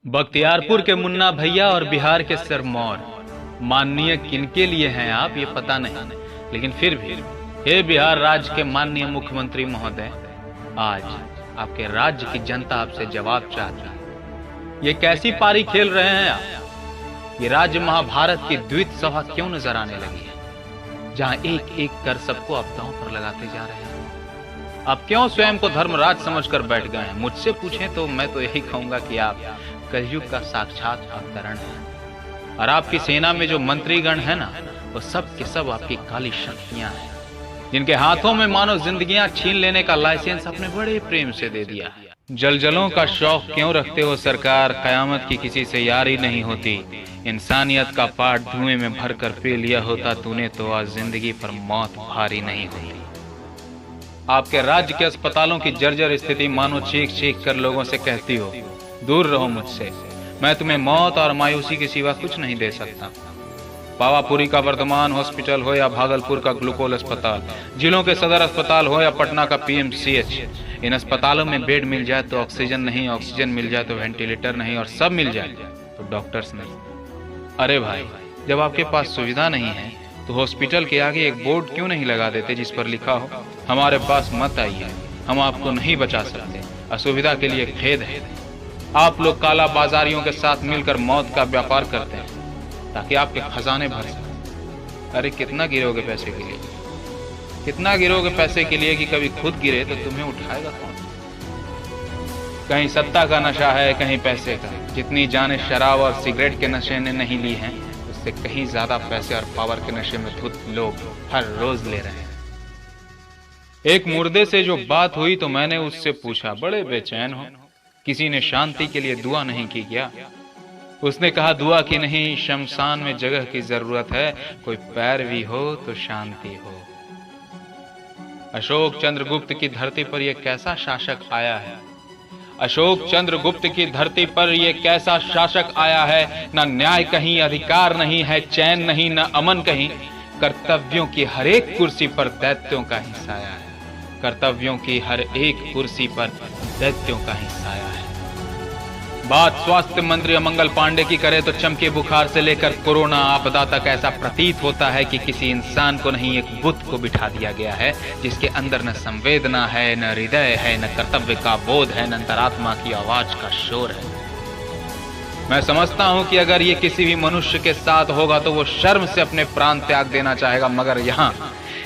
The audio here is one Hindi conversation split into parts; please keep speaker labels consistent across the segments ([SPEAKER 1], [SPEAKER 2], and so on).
[SPEAKER 1] बख्तियारपुर के मुन्ना भैया और बिहार के सिरमौर माननीय किनके लिए हैं आप ये पता नहीं, लेकिन फिर भी हे बिहार राज्य के माननीय मुख्यमंत्री महोदय, आज आपके राज्य की जनता आपसे जवाब चाहती है। ये कैसी पारी खेल रहे हैं आप? ये राज्य महाभारत की द्वित सभा क्यों नजर आने लगी है, जहां एक एक कर सबको आपदाओं पर लगाते जा रहे हैं? आप क्यों स्वयं को धर्मराज समझकर बैठ गए हैं? मुझसे पूछें तो मैं तो यही कहूंगा कि आप कलयुग का साक्षात अवतरण है। और आपकी सेना में जो मंत्रीगण है ना, वो सब के सब आपकी काली शक्तियां हैं, जिनके हाथों में मानो जिंदगियां छीन लेने का लाइसेंस अपने बड़े प्रेम से दे दिया है। जलजलों का शौक क्यों रखते हो सरकार? कयामत की किसी से यारी नहीं होती। इंसानियत का पाठ धुएं में भरकर पी लिया होता तूने तो आज जिंदगी पर मौत भारी नहीं होती। आपके राज्य के अस्पतालों की जर्जर स्थिति मानो चीख चीख कर लोगों से कहती हो, दूर रहो मुझसे, मैं तुम्हें मौत और मायूसी के सिवा कुछ नहीं दे सकता। पावापुरी का वर्धमान हॉस्पिटल हो या भागलपुर का ग्लूकोल अस्पताल, जिलों के सदर अस्पताल हो या पटना का पीएमसीएच, इन अस्पतालों में बेड मिल जाए तो ऑक्सीजन नहीं, ऑक्सीजन मिल जाए तो वेंटिलेटर नहीं, और सब मिल जाए तो डॉक्टर्स नहीं। अरे भाई, जब आपके पास सुविधा नहीं है तो हॉस्पिटल के आगे एक बोर्ड क्यों नहीं लगा देते जिस पर लिखा हो, हमारे पास मत आइए, हम आपको नहीं बचा सकते। असुविधा के लिए खेद है। आप लोग काला बाजारियों के साथ मिलकर मौत का व्यापार करते हैं ताकि आपके खजाने भर सकें। अरे कितना गिरोगे पैसे के लिए, कितना गिरोगे पैसे के लिए कि कभी खुद गिरे तो तुम्हें उठाएगा कौन? कहीं सत्ता का नशा है, कहीं पैसे का। जितनी जाने शराब और सिगरेट के नशे ने नहीं ली हैं, उससे कहीं ज्यादा पैसे और पावर के नशे में धुत लोग हर रोज ले रहे हैं। एक मुर्दे से जो बात हुई तो मैंने उससे पूछा, बड़े बेचैन हो, किसी ने शांति के लिए दुआ नहीं की क्या? उसने कहा, दुआ की नहीं, शमशान में जगह की जरूरत है, कोई पैरवी हो तो शांति हो। अशोक चंद्रगुप्त की धरती पर यह कैसा शासक आया है? अशोक चंद्रगुप्त की धरती पर यह कैसा शासक आया है? न न्याय कहीं, अधिकार नहीं है, चैन नहीं, न अमन कहीं। कर्तव्यों की हर एक कुर्सी पर दैत्यों का ही साया है। कर्तव्यों की हर एक कुर्सी पर दैत्यों का ही साया है। बात स्वास्थ्य मंत्री अमंगल पांडे की करे तो चमके बुखार से लेकर कोरोना आपदा तक ऐसा प्रतीत होता है कि किसी इंसान को नहीं, एक बुत को बिठा दिया गया है, जिसके अंदर न संवेदना है, न हृदय है, न कर्तव्य का बोध है, न अंतरात्मा की आवाज का शोर है। मैं समझता हूं कि अगर ये किसी भी मनुष्य के साथ होगा तो वो शर्म से अपने प्राण त्याग देना चाहेगा, मगर यहाँ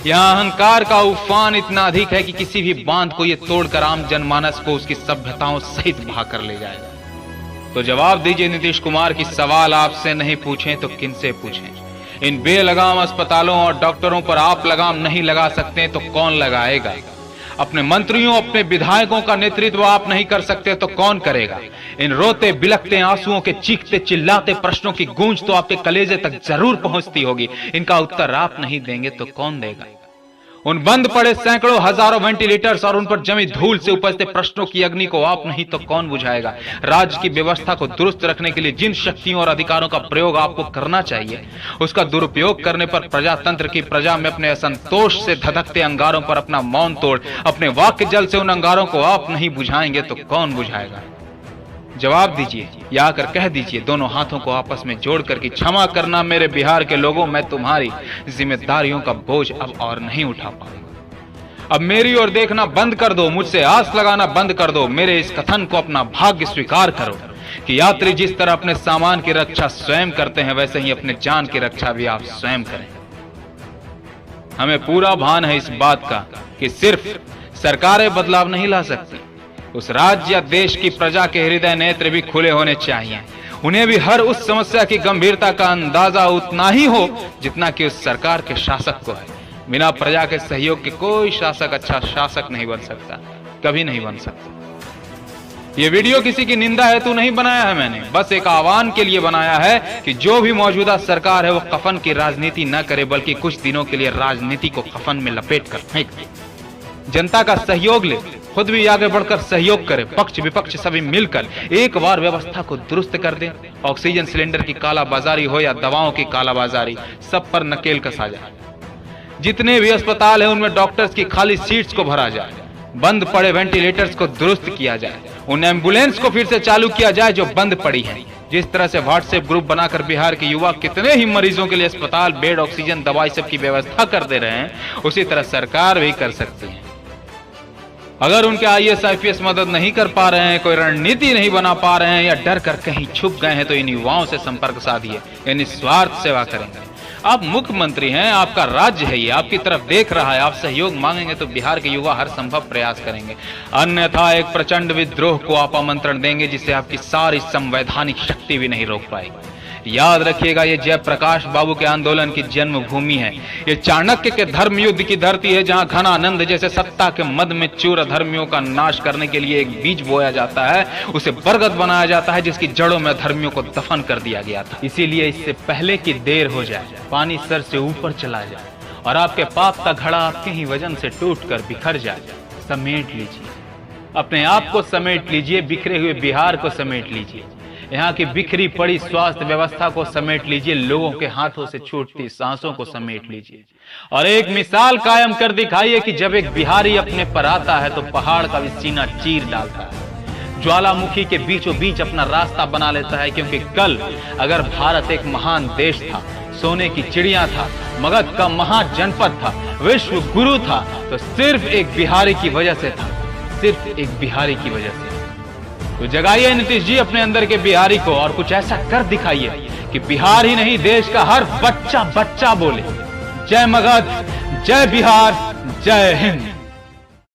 [SPEAKER 1] अहंकार का उफान इतना अधिक है कि किसी भी बांध को ये तोड़कर आम जनमानस को उसकी सभ्यताओं सहित बहा कर ले जाएगा। तो जवाब दीजिए नीतीश कुमार की सवाल आपसे नहीं पूछें तो किनसे पूछें? इन बेलगाम अस्पतालों और डॉक्टरों पर आप लगाम नहीं लगा सकते तो कौन लगाएगा? अपने मंत्रियों, अपने विधायकों का नेतृत्व आप नहीं कर सकते तो कौन करेगा? इन रोते बिलखते आंसुओं के चीखते चिल्लाते प्रश्नों की गूंज तो आपके कलेजे तक जरूर पहुंचती होगी। इनका उत्तर आप नहीं देंगे तो कौन देगा? उन बंद पड़े सैकड़ों हजारों वेंटिलेटर्स और उन पर जमी धूल से उपजते प्रश्नों की अग्नि को आप नहीं तो कौन बुझाएगा? राज्य की व्यवस्था को दुरुस्त रखने के लिए जिन शक्तियों और अधिकारों का प्रयोग आपको करना चाहिए, उसका दुरुपयोग करने पर प्रजातंत्र की प्रजा में अपने असंतोष से धधकते अंगारों पर अपना मौन तोड़ अपने वाक्य जल से उन अंगारों को आप नहीं बुझाएंगे तो कौन बुझाएगा? जवाब दीजिए या आकर कह दीजिए दोनों हाथों को आपस में जोड़कर कि क्षमा करना मेरे बिहार के लोगों, मैं तुम्हारी जिम्मेदारियों का बोझ अब और नहीं उठा पाऊंगा। अब मेरी ओर देखना बंद कर दो, मुझसे आस लगाना बंद कर दो। मेरे इस कथन को अपना भाग्य स्वीकार करो कि यात्री जिस तरह अपने सामान की रक्षा स्वयं करते हैं, वैसे ही अपने जान की रक्षा भी आप स्वयं करें। हमें पूरा भान है इस बात का कि सिर्फ सरकारें बदलाव नहीं ला सकती, उस राज्य या देश की प्रजा के हृदय नेत्र भी खुले होने चाहिए। उन्हें भी हर उस समस्या की गंभीरता का अंदाजा उतना ही हो जितना कि उस सरकार के शासक को है। बिना प्रजा के सहयोग के कोई शासक अच्छा शासक नहीं बन सकता, कभी नहीं बन सकता। ये वीडियो किसी की निंदा हेतु नहीं बनाया है मैंने, बस एक आह्वान के लिए बनाया है कि जो भी मौजूदा सरकार है वो कफन की राजनीति न करे, बल्कि कुछ दिनों के लिए राजनीति को कफन में लपेट कर फेंक दे। जनता का सहयोग ले, खुद भी आगे बढ़कर सहयोग करे, पक्ष विपक्ष सभी मिलकर एक बार व्यवस्था को दुरुस्त कर दें। ऑक्सीजन सिलेंडर की कालाबाजारी हो या दवाओं की कालाबाजारी, सब पर नकेल कसा जाए। जितने भी अस्पताल हैं उनमें डॉक्टर्स की खाली सीट्स को भरा जाए, बंद पड़े वेंटिलेटर्स को दुरुस्त किया जाए, उन एम्बुलेंस को फिर से चालू किया जाए जो बंद पड़ी है। जिस तरह से व्हाट्सएप ग्रुप बनाकर बिहार के युवा कितने ही मरीजों के लिए अस्पताल, बेड, ऑक्सीजन, दवाई सब की व्यवस्था कर दे रहे हैं, उसी तरह सरकार भी कर सकती है। अगर उनके IAS IPS मदद नहीं कर पा रहे हैं, कोई रणनीति नहीं बना पा रहे हैं या डर कर कहीं छुप गए हैं, तो इन युवाओं से संपर्क साधिए, ये निस्वार्थ सेवा करेंगे। आप मुख्यमंत्री हैं, आपका राज्य है, ये आपकी तरफ देख रहा है। आप सहयोग मांगेंगे तो बिहार के युवा हर संभव प्रयास करेंगे, अन्यथा एक प्रचंड विद्रोह को आप आमंत्रण देंगे जिसे आपकी सारी संवैधानिक शक्ति भी नहीं रोक पाएगी। याद रखिएगा, ये जयप्रकाश बाबू के आंदोलन की जन्मभूमि है। ये चाणक्य के धर्म युद्ध की धरती है, जहां घनानंद जैसे सत्ता के मद में चूर धर्मियों का नाश करने के लिए एक बीज बोया जाता है, उसे बरगद बनाया जाता है, जिसकी जड़ों में धर्मियों को दफन कर दिया गया था। इसीलिए इससे पहले कि देर हो जाए, पानी सर से ऊपर चला जाए और आपके पाप का घड़ा आपके ही वजन से टूट कर बिखर जाए, समेट लीजिए, अपने आप को समेट लीजिए, बिखरे हुए बिहार को समेट लीजिए, यहाँ की बिखरी पड़ी स्वास्थ्य व्यवस्था को समेट लीजिए, लोगों के हाथों से छूटती सांसों को समेट लीजिए और एक मिसाल कायम कर दिखाइए कि जब एक बिहारी अपने पर आता है तो पहाड़ का भी सीना चीर डालता है, ज्वालामुखी के बीचों बीच अपना रास्ता बना लेता है। क्योंकि कल अगर भारत एक महान देश था, सोने की चिड़िया था, मगध का महाजनपद था, विश्व गुरु था, तो सिर्फ एक बिहारी की वजह से था, सिर्फ एक बिहारी की वजह से। तो जगाइए नीतीश जी अपने अंदर के बिहारी को और कुछ ऐसा कर दिखाइए कि बिहार ही नहीं, देश का हर बच्चा बच्चा बोले, जय मगध, जय बिहार, जय हिंद।